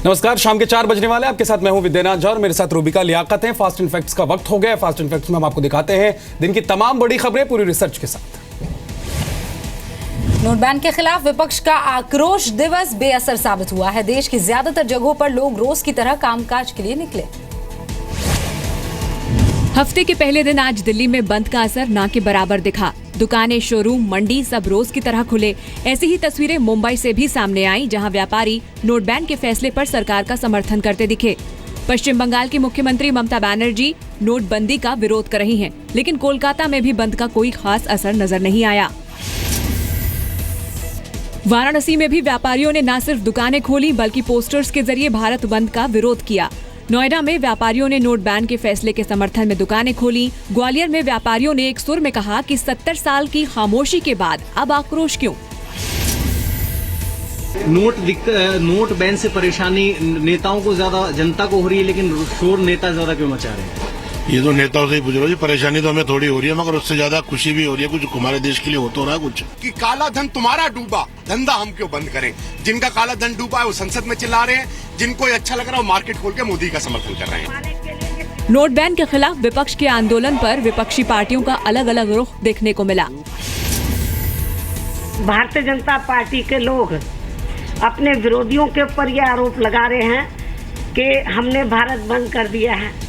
नमस्कार, शाम के 4 बजने वाले आपके साथ मैं हूं विद्यानाथ झा और मेरे साथ रूबिका लियाकत है। फास्ट एंड फैक्ट्स का वक्त हो गया। फास्ट एंड फैक्ट्स में हम आपको दिखाते हैं दिन की तमाम बड़ी खबरें पूरी रिसर्च के साथ। नोट बैन के खिलाफ विपक्ष का आक्रोश दिवस बेअसर साबित हुआ है। देश की ज्यादातर जगहों पर लोग रोज की तरह कामकाज के लिए निकले। हफ्ते के पहले दिन आज दिल्ली में बंद का असर ना के बराबर दिखा। दुकानें, शोरूम, मंडी सब रोज की तरह खुले। ऐसी ही तस्वीरें मुंबई से भी सामने आई, जहां व्यापारी नोट बैन के फैसले पर सरकार का समर्थन करते दिखे। पश्चिम बंगाल की मुख्यमंत्री ममता बनर्जी नोटबंदी का विरोध कर रही हैं, लेकिन कोलकाता में भी बंद का कोई खास असर नजर नहीं आया। वाराणसी में भी व्यापारियों ने न सिर्फ दुकानें खोली बल्कि पोस्टर्स के जरिए भारत बंद का विरोध किया। नोएडा में व्यापारियों ने नोट बैन के फैसले के समर्थन में दुकानें खोली। ग्वालियर में व्यापारियों ने एक सुर में कहा कि 70 साल की खामोशी के बाद अब आक्रोश क्यों। नोट बैन से परेशानी नेताओं को ज्यादा जनता को हो रही है, लेकिन शोर नेता ज्यादा क्यों मचा रहे हैं? ये तो नेताओं से ही पूछ रहे हो जी। परेशानी तो हमें थोड़ी हो रही है, मगर उससे ज्यादा खुशी भी हो रही है। कुछ हमारे देश के लिए हो तो रहा है कुछ। कि काला धन तुम्हारा डूबा, धंधा हम क्यों बंद करें? जिनका काला धन डूबा है वो संसद में चिल्ला रहे हैं, जिनको अच्छा लग रहा है वो मार्केट खोल के मोदी का समर्थन कर रहे हैं। नोट बैन के खिलाफ विपक्ष के आंदोलन पर विपक्षी पार्टियों का अलग अलग रुख देखने को मिला। भारतीय जनता पार्टी के लोग अपने विरोधियों के ऊपर यह आरोप लगा रहे हैं कि हमने भारत बंद कर दिया है।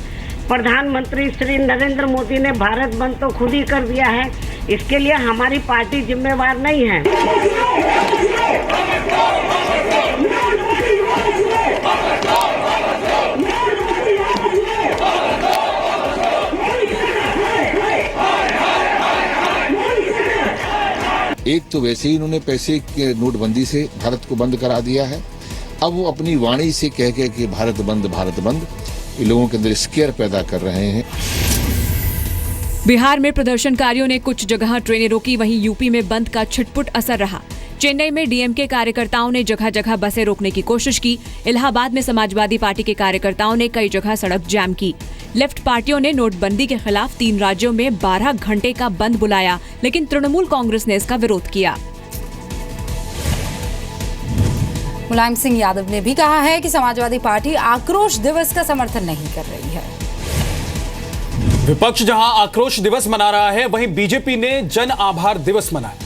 प्रधानमंत्री श्री नरेंद्र मोदी ने भारत बंद तो खुद ही कर दिया है, इसके लिए हमारी पार्टी जिम्मेवार नहीं है। एक तो वैसे ही इन्होंने पैसे के नोटबंदी से भारत को बंद करा दिया है। अब वो अपनी वाणी से कह के कि भारत बंद, ये लोगों के अंदर स्केयर पैदा कर रहे हैं। बिहार में प्रदर्शनकारियों ने कुछ जगह ट्रेनें रोकी, वहीं यूपी में बंद का छिटपुट असर रहा। चेन्नई में डीएमके कार्यकर्ताओं ने जगह जगह बसें रोकने की कोशिश की। इलाहाबाद में समाजवादी पार्टी के कार्यकर्ताओं ने कई जगह सड़क जाम की। लेफ्ट पार्टियों ने नोटबंदी के खिलाफ 3 राज्यों में 12 घंटे का बंद बुलाया, लेकिन तृणमूल कांग्रेस ने इसका विरोध किया। मुलायम सिंह यादव ने भी कहा है कि समाजवादी पार्टी आक्रोश दिवस का समर्थन नहीं कर रही है। विपक्ष जहां आक्रोश दिवस मना रहा है, वहीं बीजेपी ने जन आभार दिवस मनाया।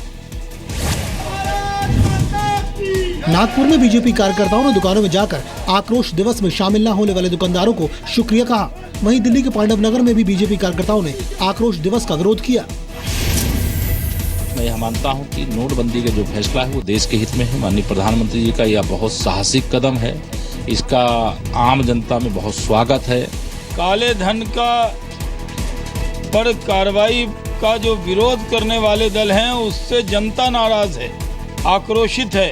नागपुर में बीजेपी कार्यकर्ताओं ने दुकानों में जाकर आक्रोश दिवस में शामिल न होने वाले दुकानदारों को शुक्रिया कहा। वहीं दिल्ली के पांडव नगर में भी बीजेपी कार्यकर्ताओं ने आक्रोश दिवस का विरोध किया। मैं यह मानता हूं कि नोटबंदी का जो फैसला है वो देश के हित में है। माननीय प्रधानमंत्री जी का यह बहुत साहसिक कदम है, इसका आम जनता में बहुत स्वागत है। काले धन का पर कार्रवाई का जो विरोध करने वाले दल हैं उससे जनता नाराज है, आक्रोशित है।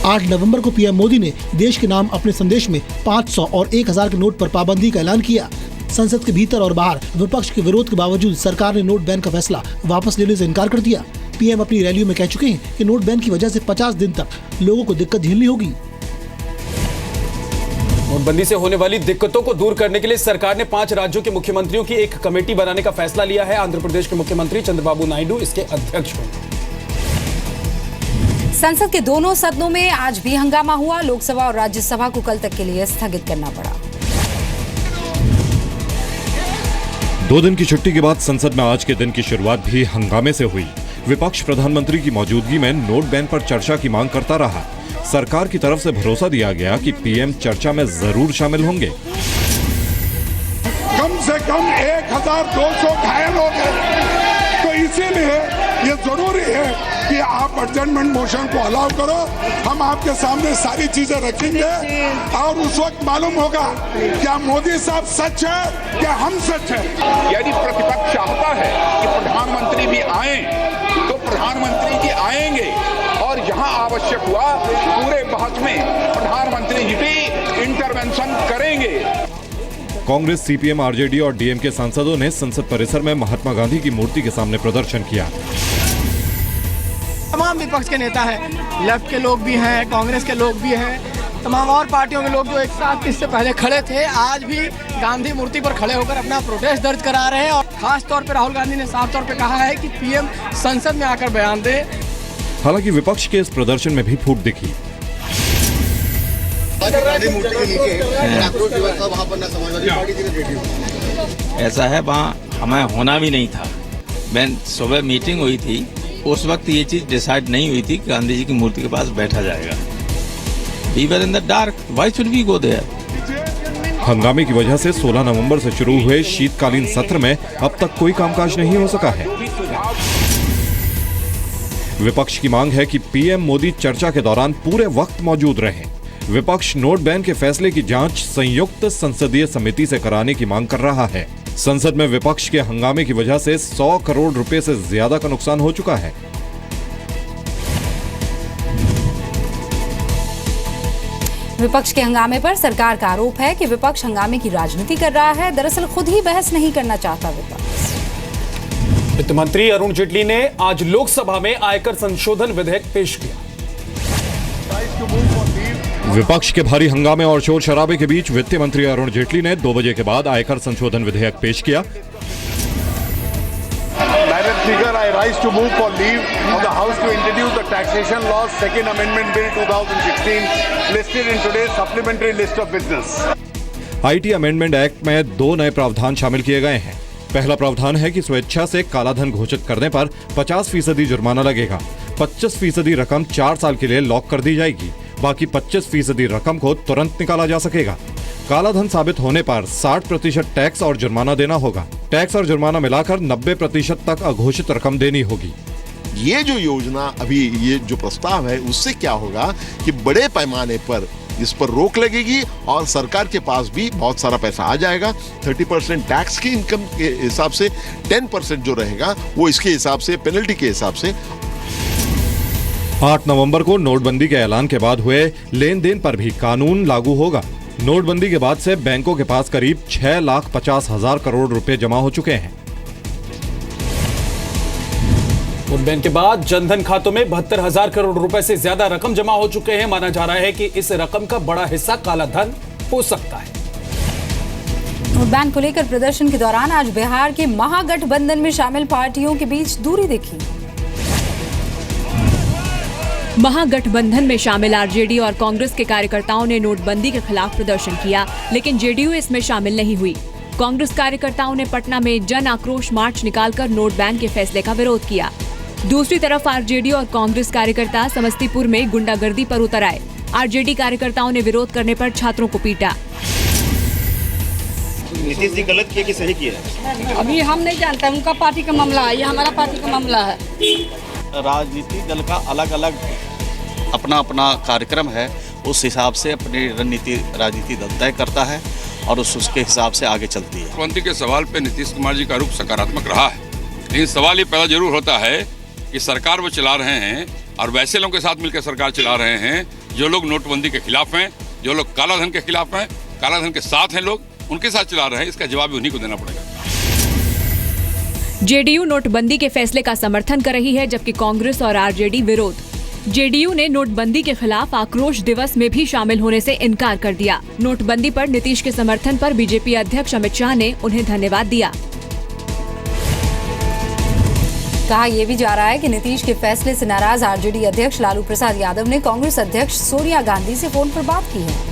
8 नवंबर को पीएम मोदी ने देश के नाम अपने संदेश में 500 और 1000 के नोट पर पाबंदी का ऐलान किया। संसद के भीतर और बाहर विपक्ष के विरोध के बावजूद सरकार ने नोट बैन का फैसला वापस लेने से इनकार कर दिया। पीएम अपनी रैलियों में कह चुके हैं कि नोट बैन की वजह से 50 दिन तक लोगों को दिक्कत झेलनी होगी। नोटबंदी से होने वाली दिक्कतों को दूर करने के लिए सरकार ने 5 राज्यों के मुख्यमंत्रियों की एक कमेटी बनाने का फैसला लिया है। आंध्र प्रदेश के मुख्यमंत्री चंद्रबाबू नायडू इसके अध्यक्ष होंगे। संसद के दोनों सदनों में आज भी हंगामा हुआ। लोकसभा और राज्यसभा को कल तक के लिए स्थगित करना पड़ा। 2 दिन की छुट्टी के बाद संसद में आज के दिन की शुरुआत भी हंगामे से हुई। विपक्ष प्रधानमंत्री की मौजूदगी में नोट बैन पर चर्चा की मांग करता रहा। सरकार की तरफ से भरोसा दिया गया कि पीएम चर्चा में जरूर शामिल होंगे। कम से कम 1200 घायल हो गए, तो इसीलिए ये जरूरी है कि आप एडजर्नमेंट मोशन को अलाउ करो। हम आपके सामने सारी चीजें रखेंगे और उस वक्त मालूम होगा क्या मोदी साहब सच है क्या हम सच है। यदि प्रतिपक्ष चाहता है कि प्रधानमंत्री भी आए तो प्रधानमंत्री जी आएंगे और जहां आवश्यक हुआ पूरे बहस में प्रधानमंत्री जी भी इंटरवेंशन करेंगे। कांग्रेस, सीपीएम, आरजेडी और डीएमके सांसदों ने संसद परिसर में महात्मा गांधी की मूर्ति के सामने प्रदर्शन किया। तमाम विपक्ष के नेता हैं, लेफ्ट के लोग भी हैं, कांग्रेस के लोग भी हैं, तमाम और पार्टियों के लोग जो एक साथ इससे पहले खड़े थे, आज भी गांधी मूर्ति पर खड़े होकर अपना प्रोटेस्ट दर्ज करा रहे हैं। और खास तौर पर राहुल गांधी ने साफ तौर पर कहा है कि पीएम संसद में आकर बयान दे। हालांकि विपक्ष के इस प्रदर्शन में भी फूट दिखी। ऐसा है, वहाँ हमें होना भी नहीं था। मैं सुबह मीटिंग हुई थी, उस वक्त ये चीज डिसाइड नहीं हुई थी कि गांधी जी की मूर्ति के पास बैठा जाएगा। We were in the dark. Why should we go there? हंगामे की वजह से 16 नवंबर से शुरू हुए शीतकालीन सत्र में अब तक कोई कामकाज नहीं हो सका है। विपक्ष की मांग है कि पीएम मोदी चर्चा के दौरान पूरे वक्त मौजूद रहें। विपक्ष नोट बैन के फैसले की जांच संयुक्त संसदीय समिति से कराने की मांग कर रहा है। संसद में विपक्ष के हंगामे की वजह से 100 करोड़ रुपए से ज्यादा का नुकसान हो चुका है। विपक्ष के हंगामे पर सरकार का आरोप है कि विपक्ष हंगामे की राजनीति कर रहा है। दरअसल खुद ही बहस नहीं करना चाहता विपक्ष। वित्त मंत्री अरुण जेटली ने आज लोकसभा में आयकर संशोधन विधेयक पेश किया। विपक्ष के भारी हंगामे और शोर शराबे के बीच वित्त मंत्री अरुण जेटली ने 2 बजे के बाद आयकर संशोधन विधेयक पेश किया। Madam Speaker, I rise to move for leave of the House to introduce the Taxation Laws Second Amendment Bill 2016 listed in today's supplementary list of business. IT amendment act में 2 नए प्रावधान शामिल किए गए हैं। पहला प्रावधान है कि स्वेच्छा से कालाधन घोषित करने पर 50% जुर्माना लगेगा। 25% रकम 4 साल के लिए लॉक कर दी जाएगी। बाकी 25% रकम को तुरंत निकाला जा सकेगा। कालाधन साबित होने पर 60% टैक्स और जुर्माना देना होगा। टैक्स और जुर्माना मिलाकर 90% तक अघोषित रकम देनी होगी। ये जो योजना अभी ये जो प्रस्ताव है उससे क्या होगा कि बड़े पैमाने पर इस पर रोक लगेगी और सरकार के पास भी बहुत सारा पैसा आ जाएगा। 30% टैक्स की इनकम के हिसाब से 10% जो रहेगा वो इसके हिसाब से पेनल्टी के हिसाब से। 8 नवंबर को नोटबंदी के ऐलान के बाद हुए लेन देन पर भी कानून लागू होगा। नोटबंदी के बाद से बैंकों के पास करीब 6,50,000 करोड़ रुपए जमा हो चुके हैं। नोट बैन के बाद जनधन खातों में 72,000 करोड़ रुपए से ज्यादा रकम जमा हो चुके हैं। माना जा रहा है कि इस रकम का बड़ा हिस्सा काला धन हो सकता है। नोट बैन को लेकर प्रदर्शन के दौरान आज बिहार के महागठबंधन में शामिल पार्टियों के बीच दूरी दिखी। महागठबंधन में शामिल आरजेडी और कांग्रेस के कार्यकर्ताओं ने नोटबंदी के खिलाफ प्रदर्शन किया, लेकिन जेडीयू इसमें शामिल नहीं हुई। कांग्रेस कार्यकर्ताओं ने पटना में जन आक्रोश मार्च निकालकर नोट बैन के फैसले का विरोध किया। दूसरी तरफ आरजेडी और कांग्रेस कार्यकर्ता समस्तीपुर में गुंडागर्दी पर उतर आए। आरजेडी कार्यकर्ताओं ने विरोध करने पर छात्रों को पीटा। नीतीश जी गलत किए कि सही किए? अभी हम नहीं जानते, उनका पार्टी का मामला है, ये हमारा पार्टी का मामला है। राजनीतिक दल का अलग अलग अपना अपना कार्यक्रम है, उस हिसाब से अपनी रणनीति राजनीति दल तय करता है और उसके हिसाब से आगे चलती है। मुख्यमंत्री के सवाल पे नीतीश कुमार जी का रुख सकारात्मक रहा है, लेकिन सवाल ये पैदा जरूर होता है कि सरकार वो चला रहे हैं और वैसे लोगों के साथ मिलकर सरकार चला रहे हैं जो लोग नोटबंदी के खिलाफ हैं, जो लोग कालाधन के खिलाफ हैं, कालाधन के साथ हैं, लोग उनके साथ चला रहे हैं। इसका जवाब भी उन्हीं को देना पड़ेगा। जेडीयू नोटबंदी के फैसले का समर्थन कर रही है, जबकि कांग्रेस और आरजेडी विरोध। जेडीयू ने नोटबंदी के खिलाफ आक्रोश दिवस में भी शामिल होने से इनकार कर दिया। नोटबंदी पर नीतीश के समर्थन पर बीजेपी अध्यक्ष अमित शाह ने उन्हें धन्यवाद दिया। कहा यह भी जा रहा है कि नीतीश के फैसले से नाराज आरजेडी अध्यक्ष लालू प्रसाद यादव ने कांग्रेस अध्यक्ष सोनिया गांधी से फोन पर बात की है।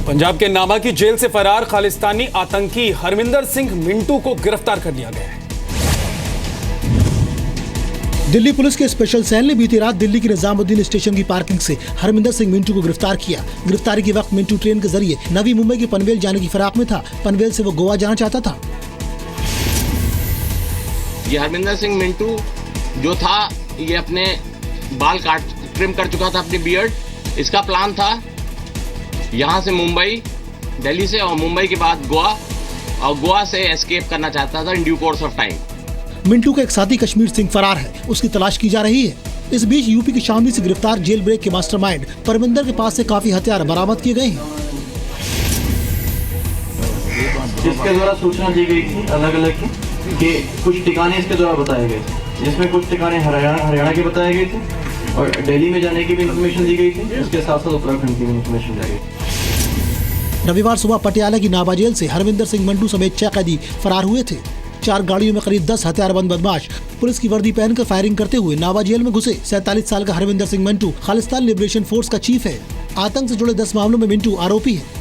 पंजाब के नामा की जेल से फरार खालिस्तानी आतंकी हरमिंदर सिंह मिंटू को गिरफ्तार कर लिया गया है। दिल्ली पुलिस के स्पेशल सेल ने बीती रात दिल्ली के निजामुद्दीन स्टेशन की पार्किंग से हरमिंदर सिंह मिंटू को गिरफ्तार किया। गिरफ्तारी के वक्त मिंटू ट्रेन के जरिए नवी मुंबई के पनवेल जाने की फिराक में था। पनवेल से वो गोवा जाना चाहता था। ये हरमिंदर सिंह मिंटू जो था, ये अपने बाल ट्रिम कर चुका था, अपनी बियर्ड। इसका प्लान था यहाँ से मुंबई, दिल्ली से और मुंबई के बाद गोवा, और गोवा से एस्केप करना चाहता था in due course of time. Mintu का एक साथी कश्मीर सिंह फरार है, उसकी तलाश की जा रही है। इस बीच यूपी की शामली से गिरफ्तार जेल ब्रेक के मास्टरमाइंड परमिंदर के पास से काफी हथियार बरामद किए गए हैं। इसके द्वारा सूचना दी गई थी अलग अलग कि कुछ ठिकाने इसके द्वारा बताए गए थे, जिसमें कुछ ठिकाने हरियाणा के बताए गए थे और दिल्ली में जाने की भी इंफॉर्मेशन दी गई थी। उसके साथ साथ उत्तराखंड की भी इंफॉर्मेशन दी गई। रविवार सुबह पटियाला की नाबा जेल से हरमिंदर सिंह मिंटू समेत 6 कैदी फरार हुए थे। 4 गाड़ियों में करीब 10 हथियारबंद बदमाश पुलिस की वर्दी पहनकर फायरिंग करते हुए नावा जेल में घुसे। 47 साल का हरविंदर सिंह मिंटू खालिस्तान लिबरेशन फोर्स का चीफ है। आतंक से जुड़े 10 मामलों में मिंटू आरोपी है।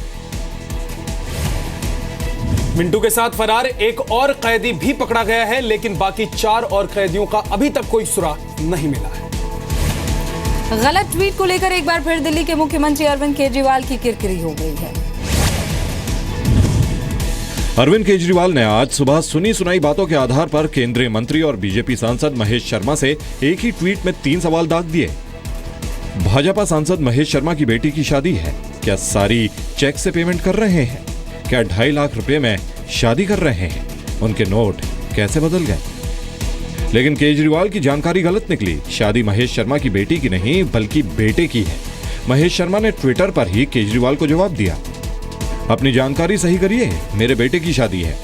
मिंटू के साथ फरार एक और कैदी भी पकड़ा गया है, लेकिन बाकी 4 और कैदियों का अभी तक कोई सुराग नहीं मिला है। गलत ट्वीट को लेकर एक बार फिर दिल्ली के मुख्यमंत्री अरविंद केजरीवाल की किरकिरी हो गई है। अरविंद केजरीवाल ने आज सुबह सुनी सुनाई बातों के आधार पर केंद्रीय मंत्री और बीजेपी सांसद महेश शर्मा से एक ही ट्वीट में 3 सवाल दाग दिए। भाजपा सांसद महेश शर्मा की बेटी की शादी है, क्या सारी चेक से पेमेंट कर रहे हैं? क्या 2.5 लाख रुपए में शादी कर रहे हैं? उनके नोट कैसे बदल गए? लेकिन केजरीवाल की जानकारी गलत निकली। शादी महेश शर्मा की बेटी की नहीं बल्कि बेटे की है। महेश शर्मा ने ट्विटर पर ही केजरीवाल को जवाब दिया, अपनी जानकारी सही करिए, मेरे बेटे की शादी है।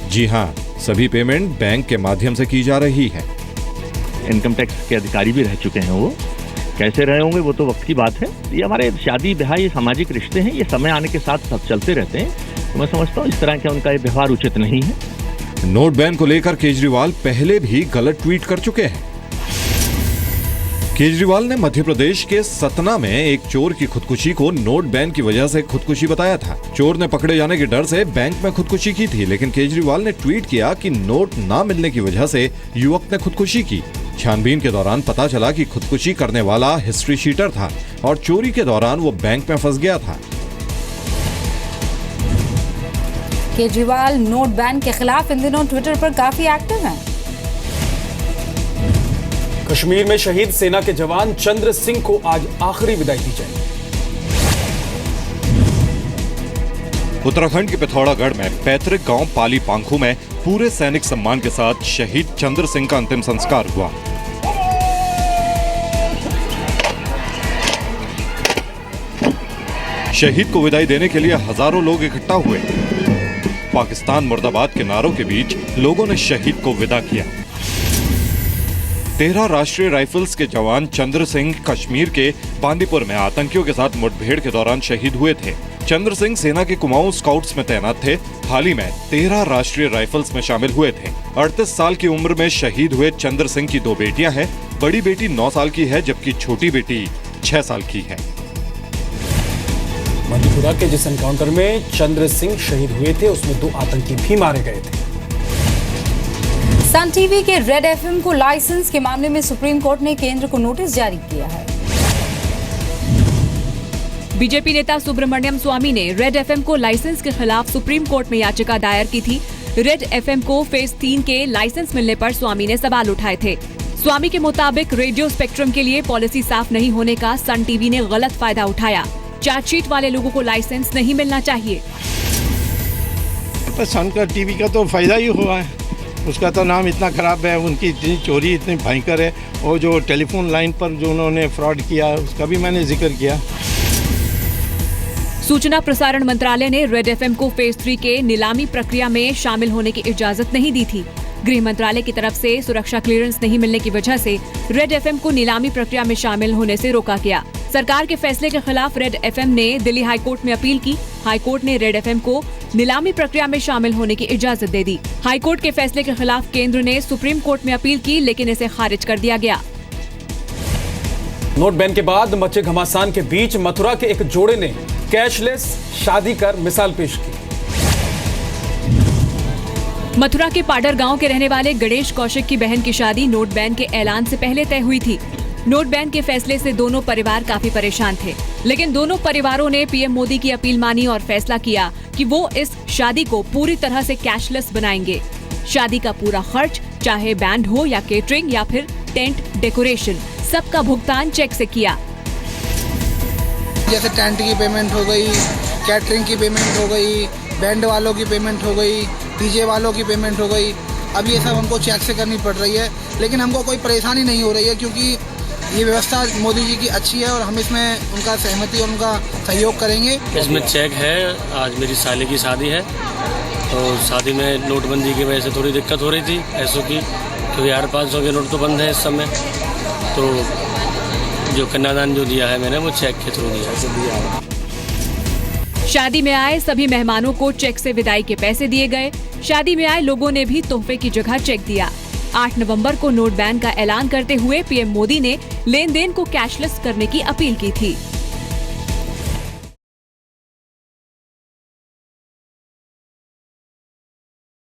जी हाँ, सभी पेमेंट बैंक के माध्यम से की जा रही है। इनकम टैक्स के अधिकारी भी रह चुके हैं, वो कैसे रहे होंगे वो तो वक्त की बात है। ये हमारे शादी ब्याह ये सामाजिक रिश्ते हैं, ये समय आने के साथ सब चलते रहते हैं। तो मैं समझता हूँ इस तरह का उनका ये व्यवहार उचित नहीं है। नोट बैन को लेकर केजरीवाल पहले भी गलत ट्वीट कर चुके हैं। केजरीवाल ने मध्य प्रदेश के सतना में एक चोर की खुदकुशी को नोट बैन की वजह से खुदकुशी बताया था। चोर ने पकड़े जाने के डर से बैंक में खुदकुशी की थी, लेकिन केजरीवाल ने ट्वीट किया कि नोट ना मिलने की वजह से युवक ने खुदकुशी की। छानबीन के दौरान पता चला कि खुदकुशी करने वाला हिस्ट्री शीटर था और चोरी के दौरान वो बैंक में फंस गया था। केजरीवाल नोट बैन के खिलाफ इन दिनों ट्विटर पर काफी एक्टिव हैं। कश्मीर में शहीद सेना के जवान चंद्र सिंह को आज आखिरी विदाई दी जाएगी। उत्तराखंड के पिथौरागढ़ में पैतृक गांव पाली पांखू में पूरे सैनिक सम्मान के साथ शहीद चंद्र सिंह का अंतिम संस्कार हुआ। शहीद को विदाई देने के लिए हजारों लोग इकट्ठा हुए। पाकिस्तान मुर्दाबाद के नारों के बीच लोगों ने शहीद को विदा किया। 13 राष्ट्रीय राइफल्स के जवान चंद्र सिंह कश्मीर के बांदीपुर में आतंकियों के साथ मुठभेड़ के दौरान शहीद हुए थे। चंद्र सिंह सेना के कुमाऊं स्काउट्स में तैनात थे। हाल ही में 13 राष्ट्रीय राइफल्स में शामिल हुए थे। 38 साल की उम्र में शहीद हुए चंद्र सिंह की 2 बेटियां हैं। बड़ी बेटी 9 साल की है जबकि छोटी बेटी 6 साल की है। मधेपुरा के जिस एनकाउंटर में चंद्र सिंह शहीद हुए थे उसमें 2 आतंकी भी मारे गए थे। सन टीवी के रेड एफएम को लाइसेंस के मामले में सुप्रीम कोर्ट ने केंद्र को नोटिस जारी किया है। बीजेपी नेता सुब्रमण्यम स्वामी ने रेड एफएम को लाइसेंस के खिलाफ सुप्रीम कोर्ट में याचिका दायर की थी। रेड एफएम को फेज 3 के लाइसेंस मिलने पर स्वामी ने सवाल उठाए थे। स्वामी के मुताबिक रेडियो स्पेक्ट्रम के लिए पॉलिसी साफ नहीं होने का सन टीवी ने गलत फायदा उठाया। चार्जशीट वाले लोगों को लाइसेंस नहीं मिलना चाहिए। सन का टीवी का तो फायदा ही हुआ है, उसका तो नाम इतना खराब है, उनकी इतनी चोरी इतनी भयंकर है। और जो टेलीफोन लाइन पर जो उन्होंने फ्रॉड किया उसका भी मैंने जिक्र किया। सूचना प्रसारण मंत्रालय ने रेड एफएम को फेज 3 के नीलामी प्रक्रिया में शामिल होने की इजाजत नहीं दी थी। गृह मंत्रालय की तरफ से सुरक्षा क्लियरेंस नहीं मिलने की वजह से रेड एफएम को नीलामी प्रक्रिया में शामिल होने से रोका गया। सरकार के फैसले के खिलाफ रेड एफएम ने दिल्ली हाईकोर्ट में अपील की। हाईकोर्ट ने रेड एफएम को नीलामी प्रक्रिया में शामिल होने की इजाजत दे दी। हाईकोर्ट के फैसले के खिलाफ केंद्र ने सुप्रीम कोर्ट में अपील की, लेकिन इसे खारिज कर दिया गया। नोट बैन के बाद मचे घमासान के बीच मथुरा के एक जोड़े ने कैशलेस शादी कर मिसाल पेश की। मथुरा के पाडर गांव के रहने वाले गणेश कौशिक की बहन की शादी नोट बैन के ऐलान से पहले तय हुई थी। नोट बैन के फैसले से दोनों परिवार काफी परेशान थे, लेकिन दोनों परिवारों ने पीएम मोदी की अपील मानी और फैसला किया कि वो इस शादी को पूरी तरह से कैशलेस बनाएंगे। शादी का पूरा खर्च, चाहे बैंड हो या केटरिंग या फिर टेंट डेकोरेशन, सबका भुगतान चेक से किया। जैसे टेंट की पेमेंट हो गई, कैटरिंग की पेमेंट हो गई, बैंड वालों की पेमेंट हो गई, डीजे वालों की पेमेंट हो गई। अब ये सब हमको चेक से करनी पड़ रही है, लेकिन हमको कोई परेशानी नहीं हो रही है क्योंकि ये व्यवस्था मोदी जी की अच्छी है और हम इसमें उनका सहमति और उनका सहयोग करेंगे। इसमें चेक है। आज मेरी साली की शादी है, तो शादी में नोटबंदी की वजह से थोड़ी दिक्कत हो रही थी पैसों की, क्योंकि 500 के नोट तो बंद है इस समय। तो जो कन्यादान जो दिया है मैंने वो चेक के थ्रू दिया है। शादी में आए सभी मेहमानों को चेक से विदाई के पैसे दिए गए। शादी में आए लोगों ने भी तोहफे की जगह चेक दिया। 8 नवंबर को नोट बैन का ऐलान करते हुए पीएम मोदी ने लेन देन को कैशलेस करने की अपील की थी।